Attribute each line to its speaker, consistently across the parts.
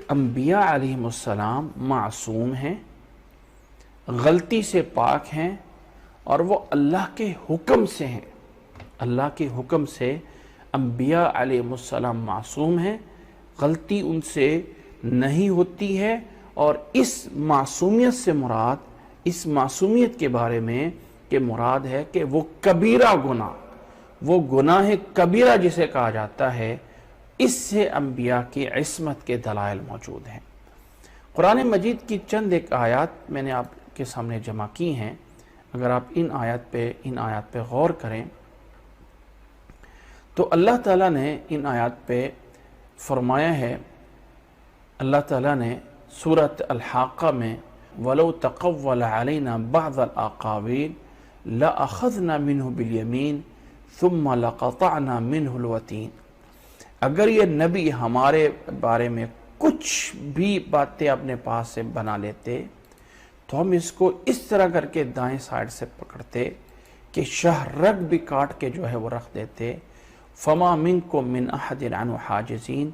Speaker 1: انبیاء علیہم السلام معصوم ہیں، غلطی سے پاک ہیں، اور وہ اللہ کے حکم سے ہیں۔ اللہ کے حکم سے انبیاء علیہم السلام معصوم ہیں، غلطی ان سے نہیں ہوتی ہے، اور اس معصومیت سے مراد، اس معصومیت کے بارے میں کہ مراد ہے کہ وہ کبیرہ گناہ، وہ گناہ کبیرہ جسے کہا جاتا ہے، اس سے انبیاء کی عصمت کے دلائل موجود ہیں۔ قرآن مجید کی چند ایک آیات میں نے آپ کے سامنے جمع کی ہیں۔ اگر آپ ان آیات پہ غور کریں تو اللہ تعالیٰ نے ان آیات پہ فرمایا ہے، اللہ تعالیٰ نے سورۃ الحاقہ میں وَلَوْ تَقَوَّلَ عَلَيْنَا بَعْضَ الْأَقَاوِيلِ لَأَخَذْنَا مِنْهُ بِالْيَمِينِ ثُمَّ لَقَطَعْنَا مِنْهُ الْوَتِينَ۔ اگر یہ نبی ہمارے بارے میں کچھ بھی باتیں اپنے پاس سے بنا لیتے تو ہم اس کو اس طرح کر کے دائیں سائڈ سے پکڑتے کہ شاہ رگ بھی کاٹ کے جو ہے وہ رکھ دیتے۔ فَمَا مِنْكُمْ مِنْ أَحَدٍ عَنْهُ حَاجِزِينَ،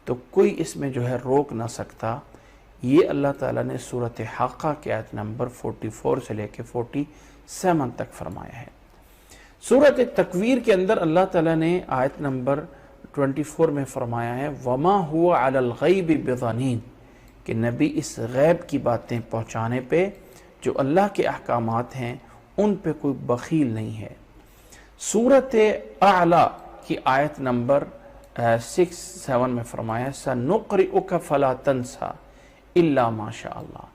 Speaker 1: تو کوئی اس میں جو ہے روک نہ سکتا۔ یہ اللہ تعالیٰ نے سورۃ حاقہ کے آیت نمبر 44 سے لے کے 47 تک فرمایا ہے۔ سورۃ تکویر کے اندر اللہ تعالیٰ نے آیت نمبر 24 میں فرمایا ہے وَمَا هُوَ عَلَى الْغَيْبِ بِضَنِينَ، کہ نبی اس غیب کی باتیں پہنچانے پہ، جو اللہ کے احکامات ہیں ان پہ کوئی بخیل نہیں ہے۔ سورۃ اعلیٰ کی آیت نمبر 6-7 میں فرمایا سَنُقْرِئُكَ فَلَا تَنْسَى إِلَّا مَا شَاءَ اللَّهُ،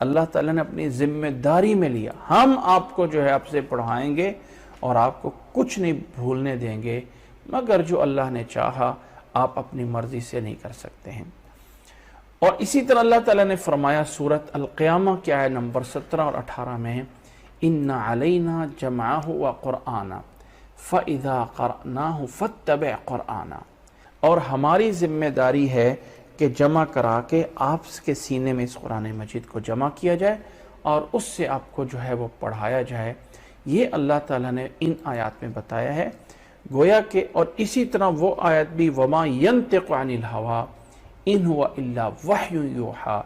Speaker 1: اللہ تعالیٰ نے اپنی ذمہ داری میں لیا، ہم آپ کو جو ہے آپ سے پڑھائیں گے اور آپ کو کچھ نہیں بھولنے دیں گے مگر جو اللہ نے چاہا، آپ اپنی مرضی سے نہیں کر سکتے ہیں۔ اور اسی طرح اللہ تعالیٰ نے فرمایا سورۃ القیامہ کی آیت نمبر 17 اور 18 میں إِنَّ عَلَيْنَا جَمْعَهُ وَقُرْآنَ فَإِذَا قَرَأْنَاهُ فَاتَّبِعْ قُرْآنَ، اور ہماری ذمہ داری ہے کہ جمع کرا کے آپ کے سینے میں اس قرآن مجید کو جمع کیا جائے اور اس سے آپ کو جو ہے وہ پڑھایا جائے۔ یہ اللہ تعالیٰ نے ان آیات میں بتایا ہے، گویا کہ اور اسی طرح وہ آیت بھی وَمَا يَنْتِقُ عَنِ الْهَوَىٰ إِنْ هُوَ إِلَّا وَحْيٌ يُوحَىٰ،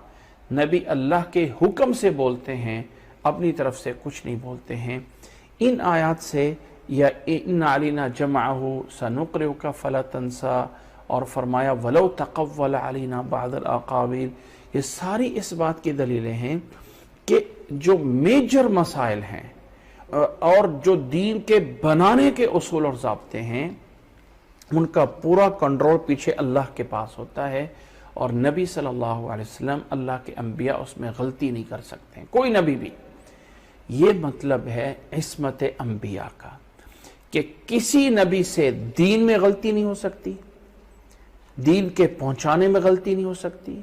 Speaker 1: نبی اللہ کے حکم سے بولتے ہیں، اپنی طرف سے کچھ نہیں بولتے ہیں۔ ان آیات سے یا إِنَّ عَلَيْنَا جَمْعَهُ سَنُقْرِئُكَ فَلَا تَنْسَى، اور فرمایا وَلَوْ تَقَوَّلَ عَلَيْنَا بَعْضَ الْأَقَاوِيلِ، یہ ساری اس بات کی دلیلیں ہیں کہ جو میجر مسائل ہیں اور جو دین کے بنانے کے اصول اور ضابطے ہیں ان کا پورا کنٹرول پیچھے اللہ کے پاس ہوتا ہے، اور نبی صلی اللہ علیہ وسلم، اللہ کے انبیاء اس میں غلطی نہیں کر سکتے ہیں، کوئی نبی بھی۔ یہ مطلب ہے عصمت انبیاء کا کہ کسی نبی سے دین میں غلطی نہیں ہو سکتی، دین کے پہنچانے میں غلطی نہیں ہو سکتی،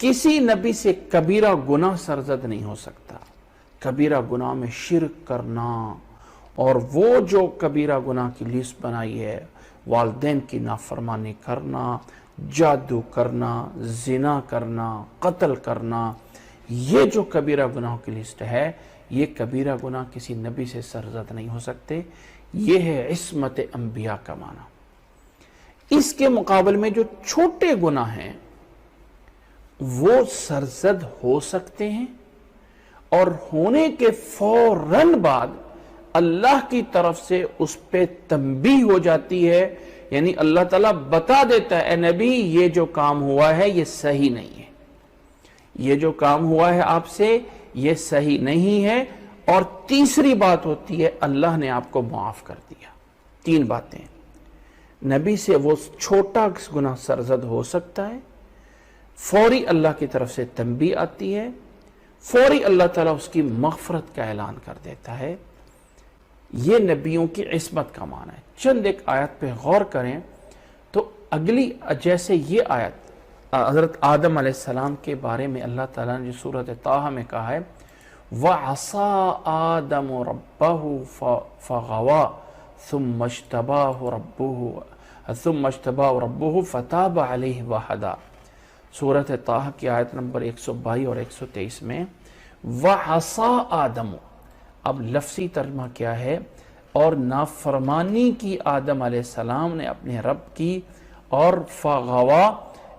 Speaker 1: کسی نبی سے کبیرہ گناہ سرزد نہیں ہو سکتا۔ کبیرہ گناہ میں شرک کرنا، اور وہ جو کبیرہ گناہ کی لسٹ بنائی ہے، والدین کی نافرمانی کرنا، جادو کرنا، زنا کرنا، قتل کرنا، یہ جو کبیرہ گناہوں کی لسٹ ہے، یہ کبیرہ گناہ کسی نبی سے سرزد نہیں ہو سکتے۔ یہ ہے عصمت انبیاء کا معنی۔ اس کے مقابل میں جو چھوٹے گناہ ہیں وہ سرزد ہو سکتے ہیں، اور ہونے کے فوراً بعد اللہ کی طرف سے اس پہ تنبیہ ہو جاتی ہے، یعنی اللہ تعالیٰ بتا دیتا ہے اے نبی یہ جو کام ہوا ہے یہ صحیح نہیں ہے، یہ جو کام ہوا ہے آپ سے یہ صحیح نہیں ہے۔ اور تیسری بات ہوتی ہے اللہ نے آپ کو معاف کر دیا۔ تین باتیں، نبی سے وہ چھوٹا گناہ سرزد ہو سکتا ہے، فوری اللہ کی طرف سے تنبیہ آتی ہے، فوری اللہ تعالیٰ اس کی مغفرت کا اعلان کر دیتا ہے۔ یہ نبیوں کی عصمت کا معنی ہے۔ چند ایک آیت پہ غور کریں تو اگلی، جیسے یہ آیت حضرت آدم علیہ السلام کے بارے میں اللہ تعالیٰ نے جو سورۃ طٰہٰ میں کہا ہے وَعَصَىٰ آدَمُ رَبَّهُ فَغَوَىٰ ثُمَّ اجْتَبَاهُ رَبُّهُ فَتَابَ عَلَيْهِ وَهَدَىٰ، سورۃ طٰہٰ کی آیت نمبر 122 اور 123 میں وَعَصَىٰ آدَمُ، اب لفظی ترجمہ کیا ہے، اور نافرمانی کی آدم علیہ السلام نے اپنے رب کی، اور فغوا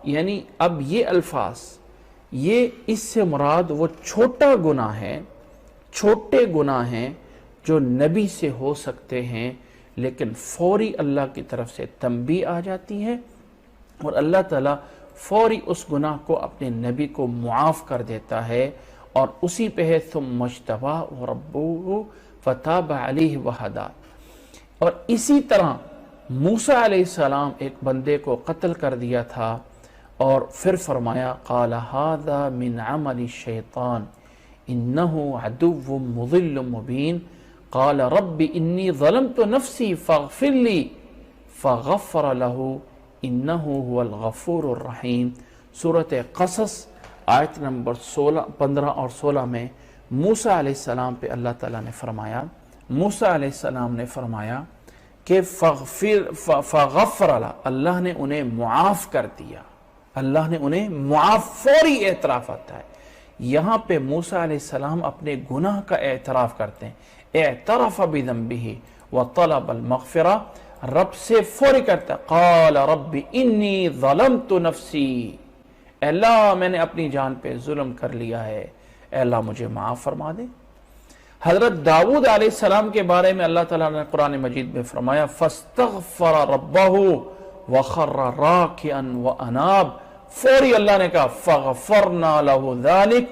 Speaker 1: یعنی اب یہ الفاظ، یہ اس سے مراد وہ چھوٹا گناہ ہے، چھوٹے گناہ ہیں جو نبی سے ہو سکتے ہیں، لیکن فوری اللہ کی طرف سے تنبیہ آ جاتی ہے اور اللہ تعالیٰ فوری اس گناہ کو اپنے نبی کو معاف کر دیتا ہے، اور اسی پہ ہے ثم اجتباہ ربہ فتاب علیہ وہدیٰ۔ اور اسی طرح موسیٰ علیہ السلام ایک بندے کو قتل کر دیا تھا، اور پھر فرمایا قال ھذا من عمل الشیطان انہ عدو مضل مبین قال رب انی ظلمت نفسی فاغفر لی فغفر لہ انہ هو الغفور الرحیم۔ سورۃ قصص آیت نمبر 15 اور 16 میں موسیٰ علیہ السلام پہ اللہ تعالیٰ نے فرمایا، موسیٰ علیہ السلام نے فرمایا کہ فغفر لہ، اللہ نے انہیں معاف کر دیا، اللہ نے انہیں معاف، فوری اعتراف آتا ہے۔ یہاں پہ موسیٰ علیہ السلام اپنے گناہ کا اعتراف کرتے ہیں، اعترف بذنبہ وطلب المغفرہ، رب سے فوری کرتا ہے قال رب انی ظلمت نفسی، اے اللہ میں نے اپنی جان پہ ظلم کر لیا ہے، اے اللہ مجھے معاف فرما دے۔ حضرت داؤد علیہ السلام کے بارے میں اللہ تعالیٰ نے قرآن مجید میں فرمایا فاستغفر ربہ وخر راکعا واناب، فوری اللہ نے کہا فغفرنا لہ ذلک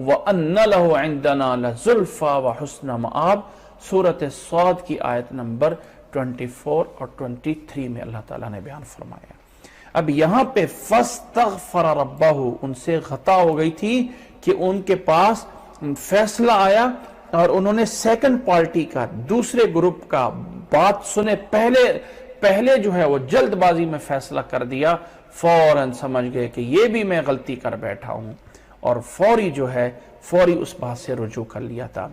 Speaker 1: وان لہ عندنا لزلفی وحسن مآب۔ سورۃ صاد کی آیت نمبر 24 اور 23 میں اللہ تعالیٰ نے بیان فرمایا۔ اب یہاں پہ فاستغفر ربہ، ان سے خطا ہو گئی تھی کہ ان کے پاس فیصلہ آیا اور انہوں نے سیکنڈ پارٹی کا، دوسرے گروپ کا بات سنے، پہلے جو ہے وہ جلد بازی میں فیصلہ کر دیا، فوراً سمجھ گئے کہ یہ بھی میں غلطی کر بیٹھا ہوں، اور فوری اس بات سے رجوع کر لیا تھا۔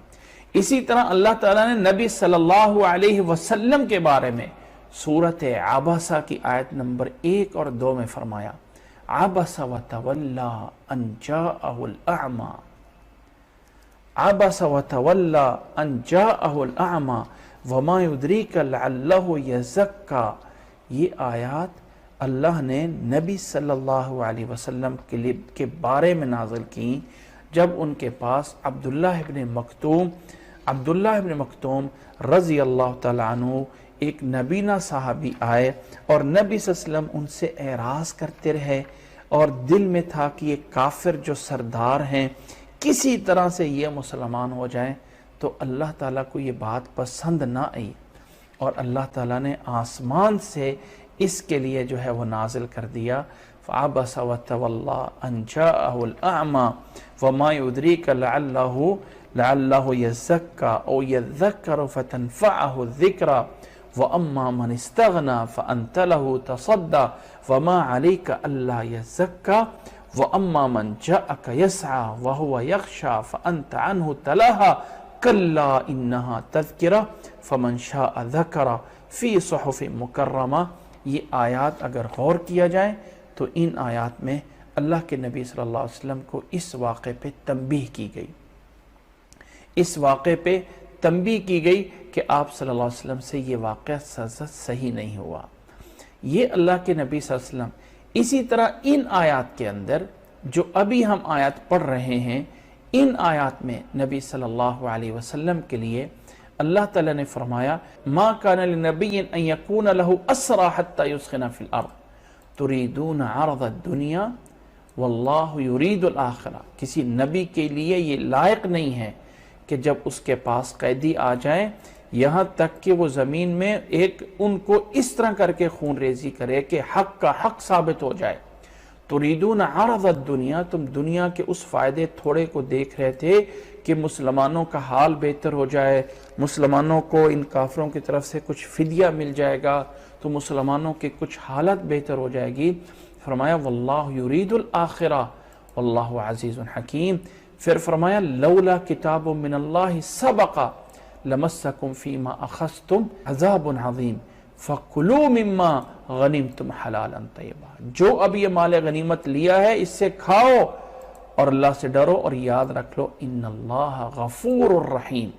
Speaker 1: اسی طرح اللہ تعالیٰ نے نبی صلی اللہ علیہ وسلم کے بارے میں سورۃ عبسہ کی آیت نمبر 1 اور 2 میں فرمایا عبس وتولی ان جاءہ الاعمى، عبس وتولی ان جاءہ الاعمى وما يدریک لعلہ یزکی۔ یہ آیات اللہ نے نبی صلی اللہ علیہ وسلم کے بارے میں نازل کی جب ان کے پاس عبداللہ ابن مکتوم رضی اللہ تعالیٰ عنہ ایک نبینا صحابی آئے، اور نبی صلی اللہ علیہ وسلم ان سے اعراض کرتے رہے، اور دل میں تھا کہ یہ کافر جو سردار ہیں کسی طرح سے یہ مسلمان ہو جائیں، تو اللہ تعالیٰ کو یہ بات پسند نہ آئی، اور اللہ تعالیٰ نے آسمان سے اس کے لیے جو ہے وہ نازل کر دیا فعبس وتولی ان جاءہ الاعمى وما يدریک لعلہ یزکی او یذکر فتنفعہ الذکرى واما من استغنى فانت له تصدى وما علیک الا یزکی واما من جاءک یسعى وهو یخشى فانت عنہ تلہی کلا انہا تذکرہ فمن شاء ذکر فی صحف مکرمہ۔ یہ آیات اگر غور کیا جائے تو ان آیات میں اللہ کے نبی صلی اللہ علیہ وسلم کو اس واقعے پہ تنبیہ کی گئی، اس واقعے پہ تنبیہ کی گئی کہ آپ صلی اللہ علیہ وسلم سے یہ واقعہ صحیح نہیں ہوا۔ یہ اللہ کے نبی صلی اللہ علیہ وسلم۔ اسی طرح ان آیات کے اندر جو ابھی ہم آیات پڑھ رہے ہیں، ان آیات میں نبی صلی اللہ علیہ وسلم کے لیے اللہ تعالیٰ نے فرمایا ما کان لنبی ان یکون لہ اسری حتی یسخن فی الارض تریدون عرض الدنیا واللہ یرید الآخرہ۔ کسی نبی کے لیے یہ لائق نہیں ہے کہ جب اس کے پاس قیدی آ جائیں، یہاں تک کہ وہ زمین میں ان کو اس طرح کر کے خون ریزی کرے کہ حق کا حق ثابت ہو جائے۔ تریدون عرض الدنیا، تم دنیا کے اس فائدے تھوڑے کو دیکھ رہے تھے کہ مسلمانوں کا حال بہتر ہو جائے، مسلمانوں کو ان کافروں کی طرف سے کچھ فدیہ مل جائے گا تو مسلمانوں کی کچھ حالت بہتر ہو جائے گی۔ فرمایا واللہ یرید الآخرہ واللہ عزیز حکیم۔ پھر فرمایا لولا کتاب من اللہ سبق لمسکم فیما اخذتم عذاب عظیم فَكُلُوا مِمَّا غَنِمْتُمْ حَلَالًا طَيِّبًا۔ جو اب یہ مال غنیمت لیا ہے اس سے کھاؤ اور اللہ سے ڈرو، اور یاد رکھ لو ان اللہ غفور الرحیم،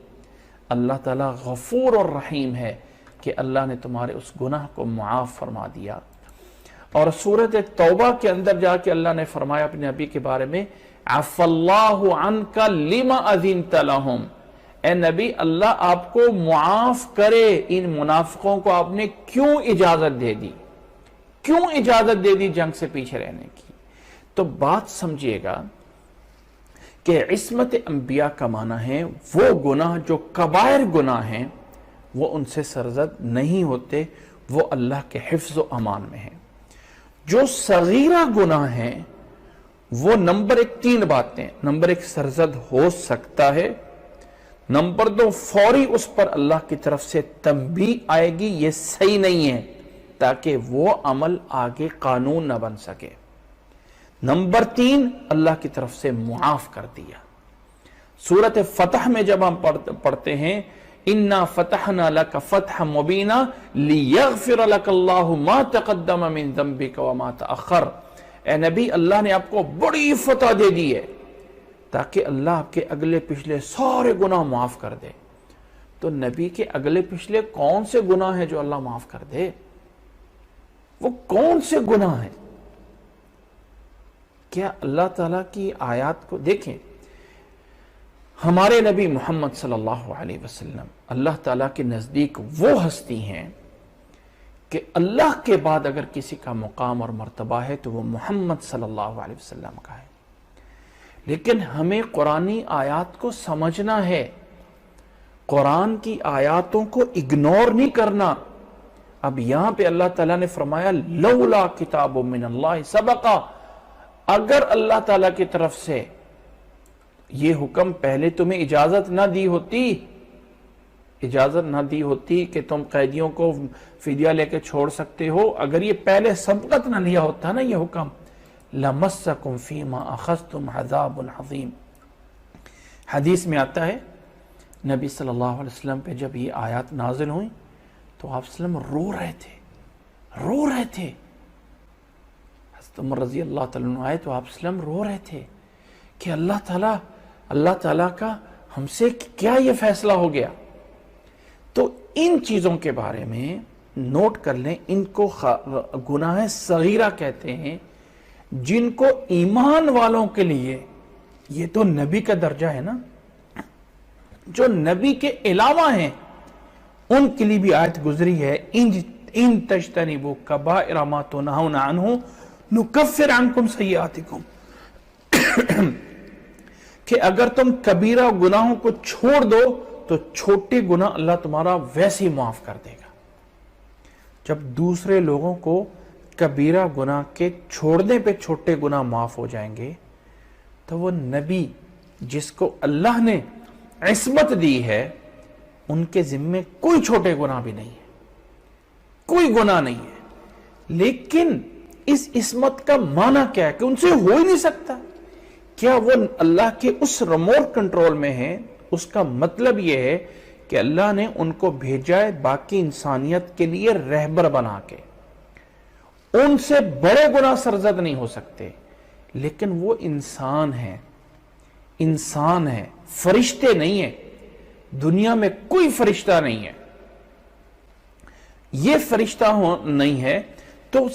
Speaker 1: اللہ تعالیٰ غفور الرحیم ہے کہ اللہ نے تمہارے اس گناہ کو معاف فرما دیا۔ اور سورۃ توبہ کے اندر جا کے اللہ نے فرمایا اپنے نبی کے بارے میں عفا اللہ عنک لما اذنت لہم، اے نبی اللہ آپ کو معاف کرے، ان منافقوں کو آپ نے کیوں اجازت دے دی، کیوں اجازت دے دی جنگ سے پیچھے رہنے کی؟ تو بات سمجھیے گا کہ عصمت انبیاء کا معنی ہے وہ گناہ جو کبائر گناہ ہیں وہ ان سے سرزد نہیں ہوتے، وہ اللہ کے حفظ و امان میں ہیں۔ جو صغیرہ گناہ ہیں وہ نمبر ایک تین باتیں، نمبر ایک سرزد ہو سکتا ہے، نمبر دو فوری اس پر اللہ کی طرف سے تنبیہ آئے گی یہ صحیح نہیں ہے تاکہ وہ عمل آگے قانون نہ بن سکے، نمبر تین اللہ کی طرف سے معاف کر دیا۔ سورۃ فتح میں جب ہم پڑھتے ہیں اِنَّا فَتَحْنَا لَكَ فَتْحًا مُبِينًا لِيَغْفِرَ لَكَ اللَّهُ مَا تَقَدَّمَ مِن ذَنبِكَ وَمَا تَأَخَّرَ، اے نبی اللہ نے آپ کو بڑی فتح دے دی ہے تاکہ اللہ آپ کے اگلے پچھلے سارے گناہ معاف کر دے۔ تو نبی کے اگلے پچھلے کون سے گناہ ہیں جو اللہ معاف کر دے؟ وہ کون سے گناہ ہیں؟ کیا اللہ تعالیٰ کی آیات کو دیکھیں، ہمارے نبی محمد صلی اللہ علیہ وسلم اللہ تعالیٰ کے نزدیک وہ ہستی ہیں کہ اللہ کے بعد اگر کسی کا مقام اور مرتبہ ہے تو وہ محمد صلی اللہ علیہ وسلم کا ہے، لیکن ہمیں قرآنی آیات کو سمجھنا ہے، قرآن کی آیاتوں کو اگنور نہیں کرنا۔ اب یہاں پہ اللہ تعالیٰ نے فرمایا لولا کتاب من اللہ سبقا، اگر اللہ تعالیٰ کی طرف سے یہ حکم پہلے تمہیں اجازت نہ دی ہوتی کہ تم قیدیوں کو فدیہ لے کے چھوڑ سکتے ہو، اگر یہ پہلے سبقت نہ لیا ہوتا نا یہ حکم، لَمَسَّكُمْ فِي مَا أَخَذْتُمْ عَذَابٌ عَظِيمٌ۔ حدیث میں آتا ہے نبی صلی اللہ علیہ وسلم پہ جب یہ آیات نازل ہوئیں تو آپ صلی اللہ علیہ وسلم رو رہے تھے۔ حضرت عمر رضی اللہ تعالیٰ عنہ آئے تو آپ صلی اللہ علیہ وسلم رو رہے تھے کہ اللہ تعالیٰ کا ہم سے کیا یہ فیصلہ ہو گیا۔ تو ان چیزوں کے بارے میں نوٹ کر لیں، ان کو گناہ صغیرہ کہتے ہیں، جن کو ایمان والوں کے لیے، یہ تو نبی کا درجہ ہے نا، جو نبی کے علاوہ ہیں ان کے لیے بھی آیت گزری ہے ان تجتنبوا کبائر ما تنہون عنہ نکفر عنکم سیئاتکم، کہ اگر تم کبیرہ گناہوں کو چھوڑ دو تو چھوٹے گناہ اللہ تمہارا ویسے ہی معاف کر دے گا۔ جب دوسرے لوگوں کو کبیرہ گناہ کے چھوڑنے پہ چھوٹے گناہ معاف ہو جائیں گے تو وہ نبی جس کو اللہ نے عصمت دی ہے ان کے ذمے کوئی چھوٹے گناہ بھی نہیں ہے، کوئی گناہ نہیں ہے۔ لیکن اس عصمت کا معنی کیا ہے کہ ان سے ہو ہی نہیں سکتا؟ کیا وہ اللہ کے اس ریموٹ کنٹرول میں ہے؟ اس کا مطلب یہ ہے کہ اللہ نے ان کو بھیجا ہے باقی انسانیت کے لیے رہبر بنا کے، ان سے بڑے گناہ سرزد نہیں ہو سکتے، لیکن وہ انسان ہیں، فرشتے نہیں ہیں، دنیا میں کوئی فرشتہ نہیں ہے، یہ فرشتہ نہیں ہے تو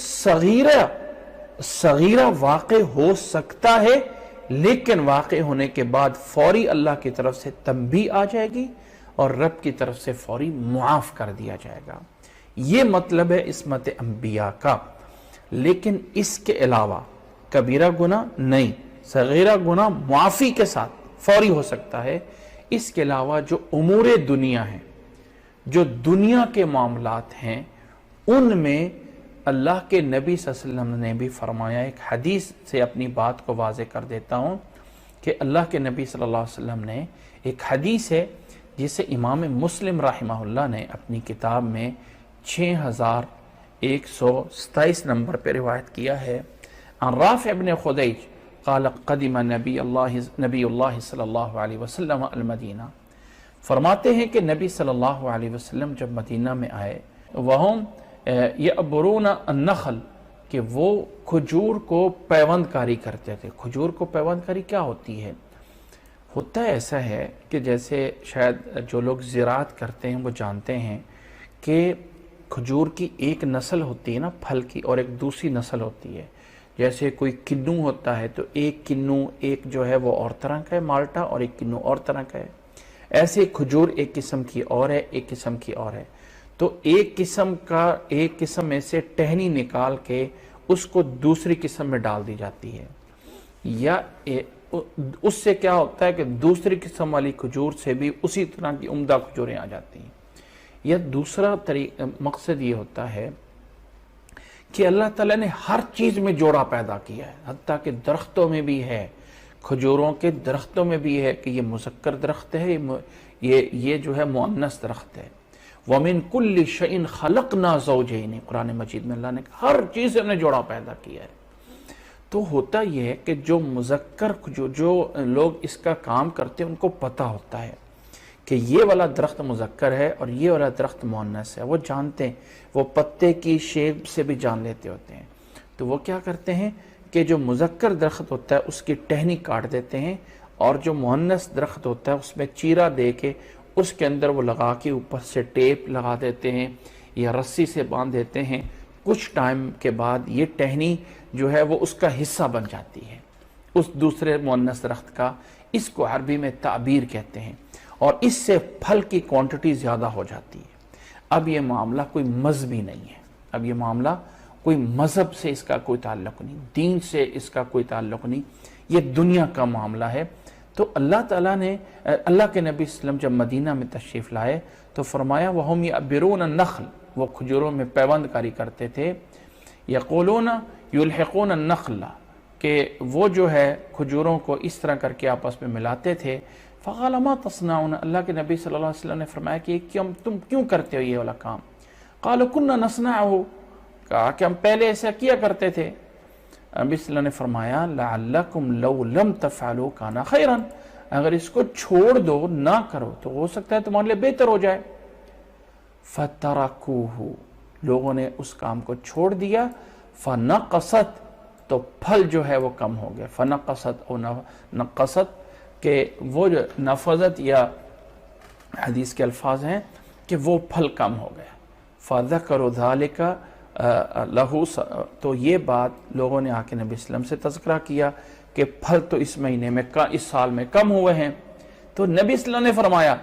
Speaker 1: صغیرہ واقع ہو سکتا ہے، لیکن واقع ہونے کے بعد فوری اللہ کی طرف سے تنبیہ آ جائے گی اور رب کی طرف سے فوری معاف کر دیا جائے گا۔ یہ مطلب ہے عصمت انبیاء کا۔ لیکن اس کے علاوہ کبیرہ گناہ نہیں، صغیرہ گناہ معافی کے ساتھ فوری ہو سکتا ہے۔ اس کے علاوہ جو امور دنیا ہیں، جو دنیا کے معاملات ہیں، ان میں اللہ کے نبی صلی اللہ علیہ وسلم نے بھی فرمایا، ایک حدیث سے اپنی بات کو واضح کر دیتا ہوں کہ اللہ کے نبی صلی اللہ علیہ وسلم نے ایک حدیث ہے جسے امام مسلم رحمہ اللہ نے اپنی کتاب میں 6127 نمبر پہ روایت کیا ہے۔ عن رافع بن خدیج قال قدم نبی اللہ صلی اللہ علیہ وسلم المدینہ، فرماتے ہیں کہ نبی صلی اللہ علیہ وسلم جب مدینہ میں آئے، وہم یعبرون النخل، کہ وہ کھجور کو پیوند کاری کرتے تھے۔ کھجور کو پیوند کاری کیا ہوتی ہے؟ ہوتا ایسا ہے کہ جیسے شاید جو لوگ زراعت کرتے ہیں وہ جانتے ہیں کہ کھجور کی ایک نسل ہوتی ہے نا پھل کی، اور ایک دوسری نسل ہوتی ہے. جیسے کوئی کنو ہوتا ہے تو ایک کنو ایک جو ہے وہ اور طرح کا ہے مالٹا، اور ایک کنو اور طرح کا ہے. ایسے کھجور ایک قسم کی اور ہے، ایک قسم کی اور ہے. تو ایک قسم میں سے ٹہنی نکال کے اس کو دوسری قسم میں ڈال دی جاتی ہے، یا اس سے کیا ہوتا ہے کہ دوسری قسم والی کھجور سے بھی اسی طرح کی عمدہ کھجوریں آ جاتی ہیں. یا دوسرا مقصد یہ ہوتا ہے کہ اللہ تعالیٰ نے ہر چیز میں جوڑا پیدا کیا ہے، حتیٰ کہ درختوں میں بھی ہے، کھجوروں کے درختوں میں بھی ہے کہ یہ مذکر درخت ہے، یہ جو ہے مؤنث درخت ہے. وَمِن كُلِّ شَيْءٍ خَلَقْنَا زَوْجَيْنِ، قرآن مجید میں اللہ نے ہر چیز سے انہیں جوڑا پیدا کیا ہے. تو ہوتا یہ ہے کہ جو مذکر جو لوگ اس کا کام کرتے ہیں ان کو پتہ ہوتا ہے کہ یہ والا درخت مذکر ہے اور یہ والا درخت مؤنث ہے. وہ جانتے ہیں، وہ پتے کی شیپ سے بھی جان لیتے ہوتے ہیں. تو وہ کیا کرتے ہیں کہ جو مذکر درخت ہوتا ہے اس کی ٹہنی کاٹ دیتے ہیں، اور جو مؤنث درخت ہوتا ہے اس میں چیرا دے کے اس کے اندر وہ لگا کے اوپر سے ٹیپ لگا دیتے ہیں یا رسی سے باندھ دیتے ہیں. کچھ ٹائم کے بعد یہ ٹہنی جو ہے وہ اس کا حصہ بن جاتی ہے اس دوسرے مؤنث درخت کا. اس کو عربی میں تعبیر کہتے ہیں، اور اس سے پھل کی کوانٹٹی زیادہ ہو جاتی ہے. اب یہ معاملہ کوئی مذہبی نہیں ہے، اب یہ معاملہ کوئی مذہب سے اس کا کوئی تعلق نہیں، دین سے اس کا کوئی تعلق نہیں، یہ دنیا کا معاملہ ہے. تو اللہ تعالیٰ نے، اللہ کے نبی صلی اللہ علیہ وسلم جب مدینہ میں تشریف لائے تو فرمایا وَهُمْ يَعْبِرُونَ النَّخْلَ، وہ کھجوروں میں پیوند کاری کرتے تھے. یقولون یلحقون النخل، کہ وہ جو ہے کھجوروں کو اس طرح کر کے آپس میں ملاتے تھے. فقال ما تصنعون، اللہ کے نبی صلی اللہ علیہ وسلم نے فرمایا کہ تم کیوں کرتے ہو یہ والا کام؟ قالوا كنا نصنعه، کہا کہ ہم پہلے ایسا کیا کرتے تھے. نبی صلی اللہ علیہ وسلم نے فرمایا لعلکم لو لم تفعلوا كان خیرا، اگر اس کو چھوڑ دو نہ کرو تو ہو سکتا ہے تمہارے لیے بہتر ہو جائے. فترکوہ، لوگوں نے اس کام کو چھوڑ دیا. فنقصت، تو پھل جو ہے وہ کم ہو گیا. فنقصت او نقصت، کہ وہ جو نفذت یا حدیث کے الفاظ ہیں کہ وہ پھل کم ہو گیا. فذکروا ذالک لہو، تو یہ بات لوگوں نے آ کے نبی صلی اللہ علیہ وسلم سے تذکرہ کیا کہ پھل تو اس مہینے میں اس سال میں کم ہوئے ہیں. تو نبی صلی اللہ علیہ وسلم نے فرمایا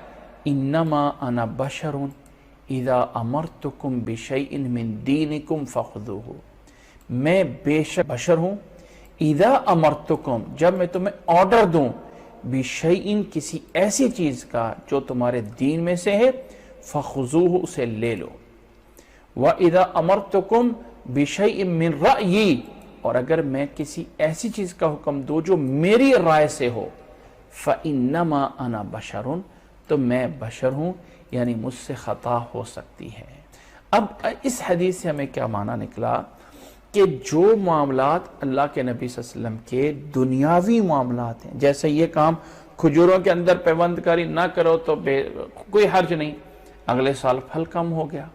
Speaker 1: انما انا بشر اذا امرتکم بشیء من دینکم فخذوہ، میں بے شک بشر ہوں، اذا امرتکم، جب میں تمہیں آرڈر دوں، بشیء، کسی ایسی چیز کا جو تمہارے دین میں سے ہے، فخذوہ، اسے لے لو. وَإِذَا أَمَرْتُكُمْ بِشَيْءٍ مِّن رَأْيِي، اور اگر میں کسی ایسی چیز کا حکم دوں جو میری رائے سے ہو، فَإِنَّمَا أَنَا بَشَرٌ، تو میں بشر ہوں، یعنی مجھ سے خطا ہو سکتی ہے. اب اس حدیث سے ہمیں کیا معنی نکلا کہ جو معاملات اللہ کے نبی صلی اللہ علیہ وسلم کے دنیاوی معاملات ہیں، جیسے یہ کام کھجوروں کے اندر پیوند کاری نہ کرو تو کوئی حرج نہیں، اگلے سال پھل کم ہو گیا.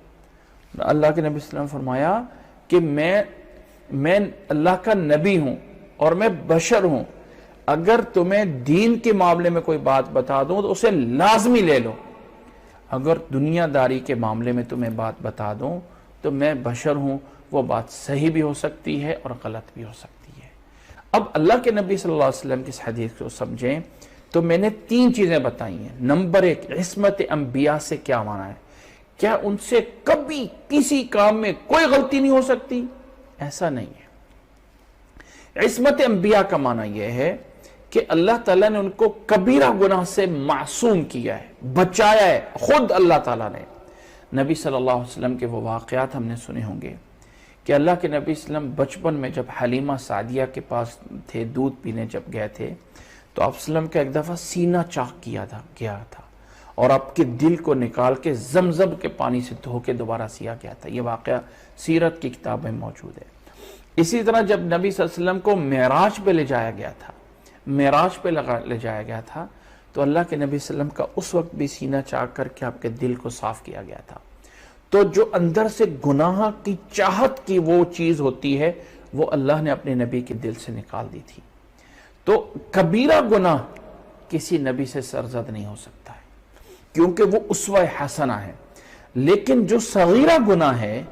Speaker 1: اللہ کے نبی صلی اللہ علیہ وسلم نے فرمایا کہ میں اللہ کا نبی ہوں اور میں بشر ہوں، اگر تمہیں دین کے معاملے میں کوئی بات بتا دوں تو اسے لازمی لے لو، اگر دنیا داری کے معاملے میں تمہیں بات بتا دوں تو میں بشر ہوں، وہ بات صحیح بھی ہو سکتی ہے اور غلط بھی ہو سکتی ہے. اب اللہ کے نبی صلی اللہ علیہ وسلم کی اس حدیث کو سمجھیں تو میں نے 3 چیزیں بتائی ہیں. نمبر 1، عصمت انبیاء سے کیا معنی ہے؟ کیا ان سے کبھی کسی کام میں کوئی غلطی نہیں ہو سکتی؟ ایسا نہیں ہے. عصمت انبیاء کا معنی یہ ہے کہ اللہ تعالیٰ نے ان کو کبیرہ گناہ سے معصوم کیا ہے، بچایا ہے. خود اللہ تعالیٰ نے، نبی صلی اللہ علیہ وسلم کے وہ واقعات ہم نے سنے ہوں گے کہ اللہ کے نبی صلی اللہ علیہ وسلم بچپن میں جب حلیمہ سعدیہ کے پاس تھے، دودھ پینے جب گئے تھے، تو آپ صلی اللہ علیہ وسلم کا ایک دفعہ سینہ چاک گیا تھا اور آپ کے دل کو نکال کے زمزم کے پانی سے دھو کے دوبارہ سیا گیا تھا. یہ واقعہ سیرت کی کتاب میں موجود ہے. اسی طرح جب نبی صلی اللہ علیہ وسلم کو معراج پہ لے جایا گیا تھا تو اللہ کے نبی صلی اللہ علیہ وسلم کا اس وقت بھی سینہ چاک کر کے آپ کے دل کو صاف کیا گیا تھا. تو جو اندر سے گناہ کی چاہت کی وہ چیز ہوتی ہے وہ اللہ نے اپنے نبی کے دل سے نکال دی تھی. تو کبیرہ گناہ کسی نبی سے سرزد نہیں ہو سکتا ہے کیونکہ وہ اسوہ حسنہ ہے. لیکن جو صغیرہ گناہ ہے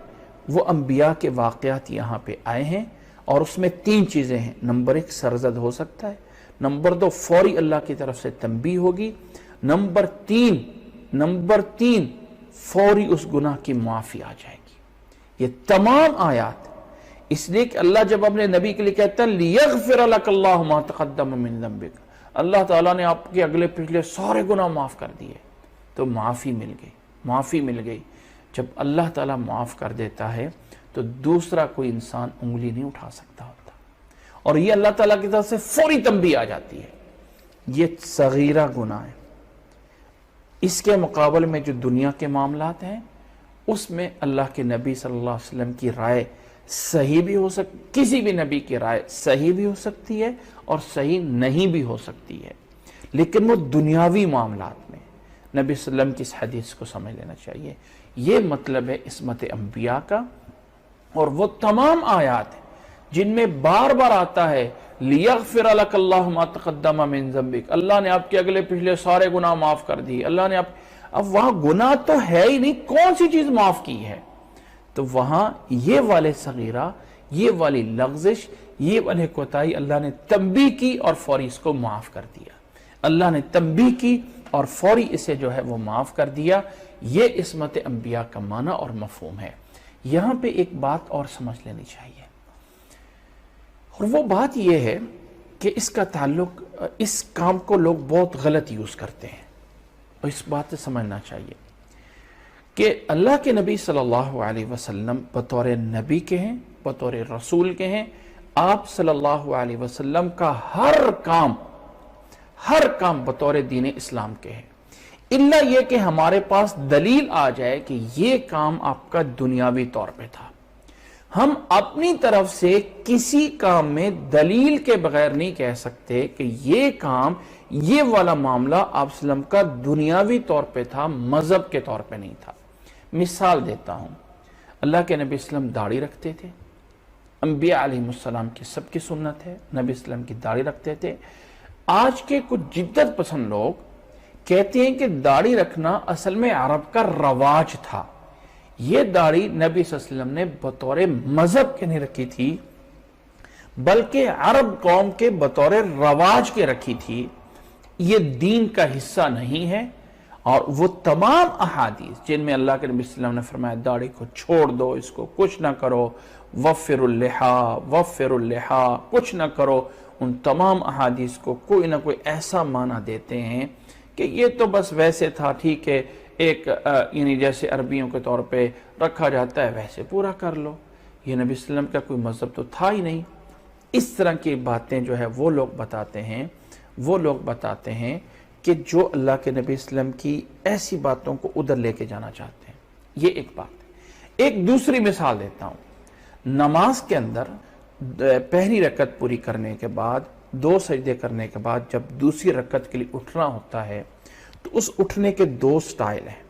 Speaker 1: وہ انبیاء کے واقعات یہاں پہ آئے ہیں، اور اس میں 3 چیزیں ہیں۔ نمبر 1 سرزد ہو سکتا ہے، نمبر 2 فوری اللہ کی طرف سے تنبیہ ہوگی، نمبر 3 فوری اس گناہ کی معافی آ جائے گی۔ یہ تمام آیات اس لیے کہ اللہ جب اپنے نبی کے لیے کہتا ہے لِيَغْفِرَ لَكَ اللَّهُ مَا تَقَدَّمَ مِن ذَنبِكَ، اللہ تعالیٰ نے آپ کے اگلے پچھلے سارے گناہ معاف کر دیے، تو معافی مل گئی۔ جب اللہ تعالیٰ معاف کر دیتا ہے تو دوسرا کوئی انسان انگلی نہیں اٹھا سکتا ہوتا، اور یہ اللہ تعالیٰ کی طرف سے فوری تنبیہ آ جاتی ہے۔ یہ صغیرہ گناہ ہے۔ اس کے مقابل میں جو دنیا کے معاملات ہیں اس میں اللہ کے نبی صلی اللہ علیہ وسلم کی رائے صحیح بھی ہو سکتی، کسی بھی نبی کی رائے صحیح بھی ہو سکتی ہے اور صحیح نہیں بھی ہو سکتی ہے، لیکن وہ دنیاوی معاملات میں نبی صلی اللہ علیہ وسلم کی اس حدیث کو سمجھ لینا چاہیے۔ یہ مطلب ہے عصمت انبیاء کا، اور وہ تمام آیات ہیں جن میں بار بار آتا ہے لِيَغْفِرَ لَكَ اللَّهُ مَا تَقَدَّمَ مِن ذَنبِكَ، اللہ نے آپ کے اگلے پچھلے سارے گناہ معاف کر دیے، اللہ نے اب وہاں گناہ تو ہے ہی نہیں، کون سی چیز معاف کی ہے؟ تو وہاں یہ والے صغیرہ، یہ والی لغزش، یہ والے کوتاہی اللہ نے تنبیہ کی اور فوری اس کو معاف کر دیا۔ اللہ نے تنبیہ کی اور فوری اسے جو ہے وہ معاف کر دیا۔ یہ عصمت انبیاء کا معنی اور مفہوم ہے۔ یہاں پہ ایک بات اور سمجھ لینی چاہیے، اور وہ بات یہ ہے کہ اس کا تعلق، اس کام کو لوگ بہت غلط یوز کرتے ہیں، اور اس بات سے سمجھنا چاہیے کہ اللہ کے نبی صلی اللہ علیہ وسلم بطور نبی کے ہیں، بطور رسول کے ہیں۔ آپ صلی اللہ علیہ وسلم کا ہر کام بطور دین اسلام کے ہیں، الا یہ کہ ہمارے پاس دلیل آ جائے کہ یہ کام آپ کا دنیاوی طور پہ تھا۔ ہم اپنی طرف سے کسی کام میں دلیل کے بغیر نہیں کہہ سکتے کہ یہ کام، یہ والا معاملہ آپ صلی اللہ علیہ وسلم کا دنیاوی طور پہ تھا، مذہب کے طور پہ نہیں تھا۔ مثال دیتا ہوں، اللہ کے نبی صلی اللہ علیہ وسلم داڑھی رکھتے تھے، انبیاء علیہ السلام کی سب کی سنت ہے، نبی صلی اللہ علیہ وسلم کی داڑھی رکھتے تھے۔ آج کے کچھ جدت پسند لوگ کہتے ہیں کہ داڑھی رکھنا اصل میں عرب کا رواج تھا، یہ داڑھی نبی صلی اللہ علیہ وسلم نے بطور مذہب کے نہیں رکھی تھی، بلکہ عرب قوم کے بطور رواج کے رکھی تھی، یہ دین کا حصہ نہیں ہے۔ اور وہ تمام احادیث جن میں اللہ کے نبی صلی اللہ علیہ وسلم نے فرمایا داڑھی کو چھوڑ دو، اس کو کچھ نہ کرو، وفر اللحا، کچھ نہ کرو، ان تمام احادیث کو کوئی نہ کوئی ایسا معنی دیتے ہیں کہ یہ تو بس ویسے تھا، ٹھیک ہے، ایک یعنی جیسے عربیوں کے طور پہ رکھا جاتا ہے ویسے پورا کر لو، یہ نبی صلی اللہ علیہ وسلم کا کوئی مذہب تو تھا ہی نہیں۔ اس طرح کی باتیں جو ہے وہ لوگ بتاتے ہیں کہ جو اللہ کے نبی صلی اللہ علیہ وسلم کی ایسی باتوں کو ادھر لے کے جانا چاہتے ہیں۔ یہ ایک بات ہے۔ ایک دوسری مثال دیتا ہوں، نماز کے اندر پہلی رکعت پوری کرنے کے بعد 2 سجدے کرنے کے بعد جب دوسری رکعت کے لیے اٹھنا ہوتا ہے تو اس اٹھنے کے 2 سٹائل ہیں۔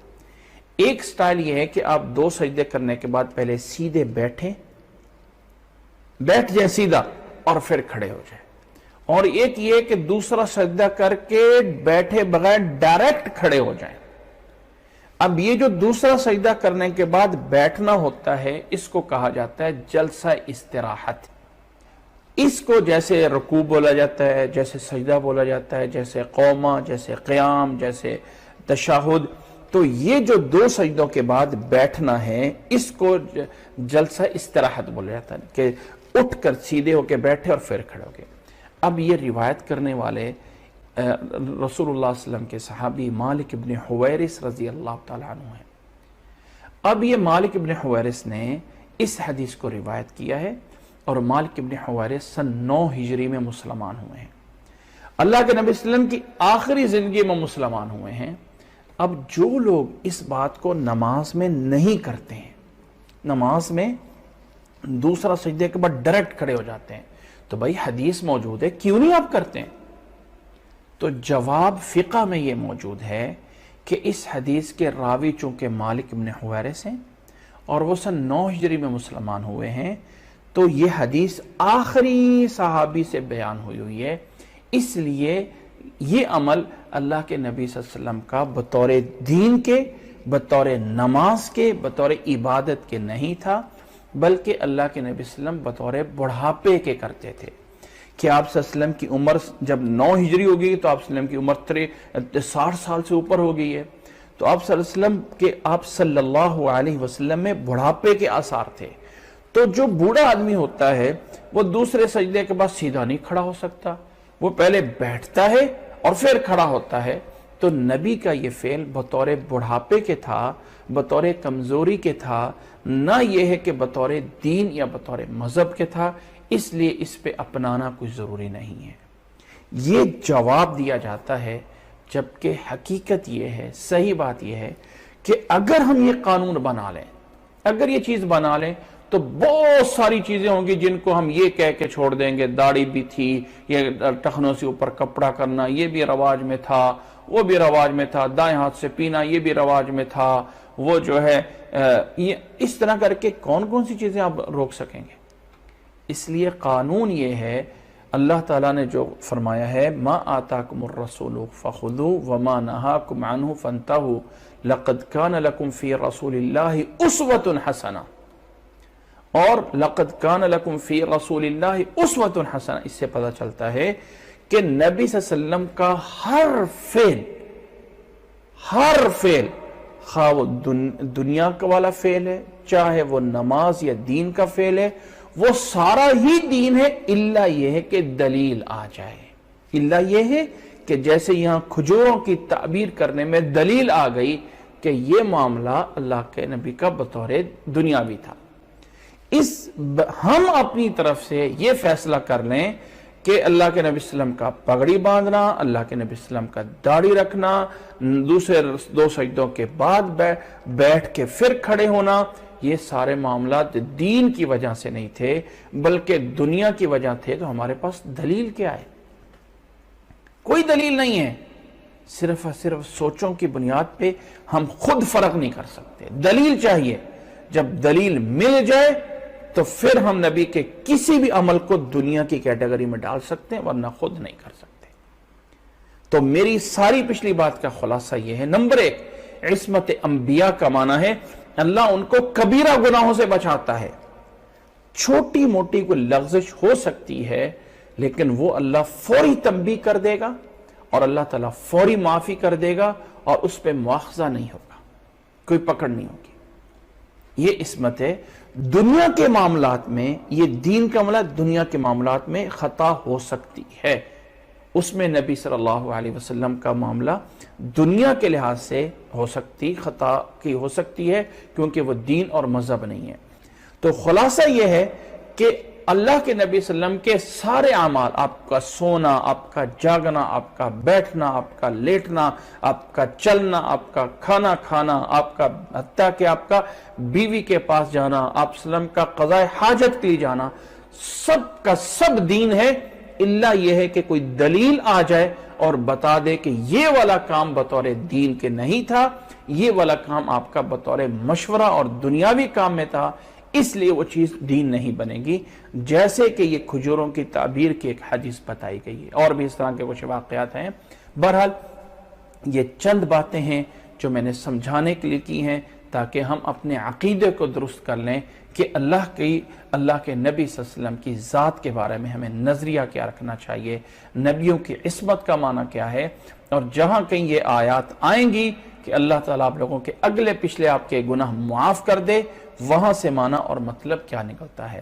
Speaker 1: ایک سٹائل یہ ہے کہ آپ 2 سجدے کرنے کے بعد پہلے سیدھے بیٹھ جائیں سیدھا اور پھر کھڑے ہو جائیں، اور ایک یہ کہ دوسرا سجدہ کر کے بیٹھے بغیر ڈائریکٹ کھڑے ہو جائیں۔ اب یہ جو دوسرا سجدہ کرنے کے بعد بیٹھنا ہوتا ہے اس کو کہا جاتا ہے جلسہ استراحت۔ اس کو جیسے رکوع بولا جاتا ہے، جیسے سجدہ بولا جاتا ہے، جیسے قومہ، جیسے قیام، جیسے تشہد، تو یہ جو 2 سجدوں کے بعد بیٹھنا ہے اس کو جلسہ استراحت بولا جاتا ہے، کہ اٹھ کر سیدھے ہو کے بیٹھے اور پھر کھڑے ہو کے۔ اب یہ روایت کرنے والے رسول اللہ صلی اللہ علیہ وسلم کے صحابی مالک ابن حویرث رضی اللہ تعالیٰ عنہ ہیں۔ اب یہ مالک ابن حویرث نے اس حدیث کو روایت کیا ہے، اور مالک ابن حویرث سن 9 ہجری میں مسلمان ہوئے ہیں، اللہ کے نبی صلی اللہ علیہ وسلم کی آخری زندگی میں مسلمان ہوئے ہیں۔ اب جو لوگ اس بات کو نماز میں نہیں کرتے ہیں، نماز میں دوسرا سجدے کے بعد ڈائریکٹ کھڑے ہو جاتے ہیں، تو بھائی حدیث موجود ہے، کیوں نہیں آپ کرتے ہیں؟ تو جواب فقہ میں یہ موجود ہے کہ اس حدیث کے راوی چونکہ مالک ابن حویرث ہیں اور وہ سن 9 ہجری میں مسلمان ہوئے ہیں، تو یہ حدیث آخری صحابی سے بیان ہوئی ہے، اس لیے یہ عمل اللہ کے نبی صلی اللہ علیہ وسلم کا بطور دین کے، بطور نماز کے، بطور عبادت کے نہیں تھا، بلکہ اللہ کے نبی صلی اللہ علیہ وسلم بطور بڑھاپے کے کرتے تھے کہ آپ صلی اللہ علیہ وسلم کی عمر جب 9 ہجری ہو گئی تو آپ صلی اللہ علیہ وسلم کی عمر 60 سال سے اوپر ہو گئی ہے، تو آپ صلی اللہ علیہ وسلم کے آپ صلی اللہ علیہ وسلم میں بڑھاپے کے آثار تھے۔ تو جو بوڑھا آدمی ہوتا ہے وہ دوسرے سجدے کے بعد سیدھا نہیں کھڑا ہو سکتا، وہ پہلے بیٹھتا ہے اور پھر کھڑا ہوتا ہے۔ تو نبی کا یہ فعل بطور بڑھاپے کے تھا، بطور کمزوری کے تھا، نہ یہ ہے کہ بطور دین یا بطور مذہب کے تھا، اس لیے اس پہ اپنانا کوئی ضروری نہیں ہے۔ یہ جواب دیا جاتا ہے، جبکہ حقیقت یہ ہے، صحیح بات یہ ہے کہ اگر ہم یہ قانون بنا لیں، اگر یہ چیز بنا لیں تو بہت ساری چیزیں ہوں گی جن کو ہم یہ کہہ کے چھوڑ دیں گے۔ داڑھی بھی تھی، یہ ٹخنوں سے اوپر کپڑا کرنا یہ بھی رواج میں تھا، وہ بھی رواج میں تھا، دائیں ہاتھ سے پینا یہ بھی رواج میں تھا، وہ جو ہے اس طرح کر کے کون کون سی چیزیں آپ روک سکیں گے؟ اس لیے قانون یہ ہے، اللہ تعالیٰ نے جو فرمایا ہے ما آتاکم الرسول فخذوه وما نہاکم عنہ فانتہوا لقد کان لکم فی رسول اللہ اسوۃ حسنہ، اور لقد کان لکم فی رسول اللہ اسوۃ حسنہ، اس سے پتہ چلتا ہے کہ نبی صلی اللہ علیہ وسلم کا ہر فعل خواہ وہ دنیا کا والا فعل ہے، چاہے وہ نماز یا دین کا فعل ہے، وہ سارا ہی دین ہے، الا یہ ہے کہ دلیل آ جائے، الا یہ ہے کہ جیسے یہاں کھجوروں کی تعبیر کرنے میں دلیل آ گئی کہ یہ معاملہ اللہ کے نبی کا بطور دنیاوی تھا۔ ہم اپنی طرف سے یہ فیصلہ کر لیں کہ اللہ کے نبی صلی اللہ علیہ وسلم کا پگڑی باندھنا، اللہ کے نبی صلی اللہ علیہ وسلم کا داڑھی رکھنا، دوسرے 2 سجدوں کے بعد بیٹھ کے پھر کھڑے ہونا، یہ سارے معاملات دین کی وجہ سے نہیں تھے بلکہ دنیا کی وجہ تھے۔ تو ہمارے پاس دلیل کیا ہے؟ کوئی دلیل نہیں ہے، صرف سوچوں کی بنیاد پہ ہم خود فرق نہیں کر سکتے، دلیل چاہیے۔ جب دلیل مل جائے تو پھر ہم نبی کے کسی بھی عمل کو دنیا کی کیٹیگری میں ڈال سکتے ہیں، ورنہ خود نہیں کر سکتے۔ تو میری ساری پچھلی بات کا خلاصہ یہ ہے، نمبر 1، عصمت انبیاء کا معنی ہے اللہ ان کو کبیرہ گناہوں سے بچاتا ہے۔ چھوٹی موٹی کوئی لغزش ہو سکتی ہے لیکن وہ اللہ فوری تنبیہ کر دے گا اور اللہ تعالیٰ فوری معافی کر دے گا اور اس پہ مواخذہ نہیں ہوگا، کوئی پکڑ نہیں ہوگی۔ یہ عصمت ہے۔ دنیا کے معاملات میں، یہ دین کا معاملہ، دنیا کے معاملات میں خطا ہو سکتی ہے، اس میں نبی صلی اللہ علیہ وسلم کا معاملہ دنیا کے لحاظ سے خطا کی ہو سکتی ہے کیونکہ وہ دین اور مذہب نہیں ہے۔ تو خلاصہ یہ ہے کہ اللہ کے نبی صلی اللہ علیہ وسلم کے سارے اعمال، آپ کا سونا، آپ کا جاگنا، آپ کا بیٹھنا، آپ کا لیٹنا، آپ کا چلنا، آپ کا کھانا کھانا، آپ کا حتیٰ کہ آپ کا بیوی کے پاس جانا، آپ صلی اللہ علیہ وسلم کا قضاء حاجت کے لیے جانا، سب کا سب دین ہے، الا یہ ہے کہ کوئی دلیل آ جائے اور بتا دے کہ یہ والا کام بطور دین کے نہیں تھا، یہ والا کام آپ کا بطور مشورہ اور دنیاوی کام میں تھا، اس لیے وہ چیز دین نہیں بنے گی۔ جیسے کہ یہ کھجوروں کی تعبیر کی ایک حدیث بتائی گئی ہے، اور بھی اس طرح کے کچھ واقعات ہیں۔ بہرحال یہ چند باتیں ہیں جو میں نے سمجھانے کے لیے کی ہیں تاکہ ہم اپنے عقیدے کو درست کر لیں کہ اللہ کے نبی صلی اللہ علیہ وسلم کی ذات کے بارے میں ہمیں نظریہ کیا رکھنا چاہیے، نبیوں کی عصمت کا معنی کیا ہے، اور جہاں کہیں یہ آیات آئیں گی کہ اللہ تعالیٰ آپ لوگوں کے اگلے پچھلے آپ کے گناہ معاف کر دے، وہاں سے معنی اور مطلب کیا نکلتا ہے۔